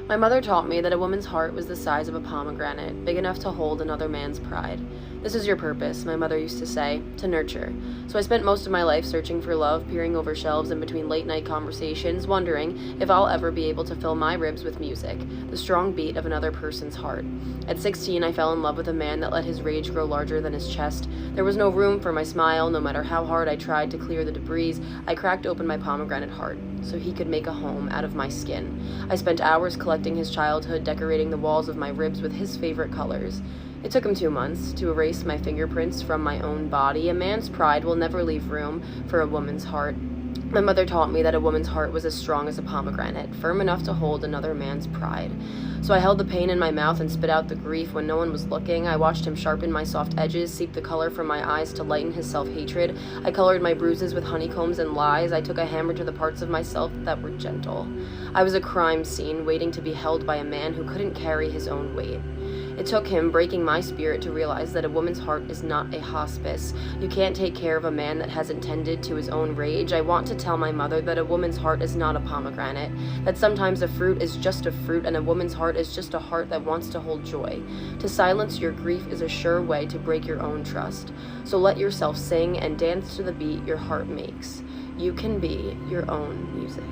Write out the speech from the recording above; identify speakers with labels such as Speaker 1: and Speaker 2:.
Speaker 1: My mother taught me that a woman's heart was the size of a pomegranate, big enough to hold another man's pride. This is your purpose, my mother used to say, to nurture. So I spent most of my life searching for love, peering over shelves in between late night conversations, wondering if I'll ever be able to fill my ribs with music, the strong beat of another person's heart. At 16, I fell in love with a man that let his rage grow larger than his chest. There was no room for my smile, no matter how hard I tried to clear the debris. I cracked open my pomegranate heart, so he could make a home out of my skin. I spent hours collecting his childhood, decorating the walls of my ribs with his favorite colors. It took him 2 months to erase my fingerprints from my own body. A man's pride will never leave room for a woman's heart. My mother taught me that a woman's heart was as strong as a pomegranate, firm enough to hold another man's pride. So I held the pain in my mouth and spit out the grief when no one was looking. I watched him sharpen my soft edges, seep the color from my eyes to lighten his self-hatred. I colored my bruises with honeycombs and lies. I took a hammer to the parts of myself that were gentle. I was a crime scene, waiting to be held by a man who couldn't carry his own weight. It took him breaking my spirit to realize that a woman's heart is not a hospice. You can't take care of a man that hasn't tended to his own rage. I want to tell my mother that a woman's heart is not a pomegranate, that sometimes a fruit is just a fruit and a woman's heart is just a heart that wants to hold joy. To silence your grief is a sure way to break your own trust. So let yourself sing and dance to the beat your heart makes. You can be your own music.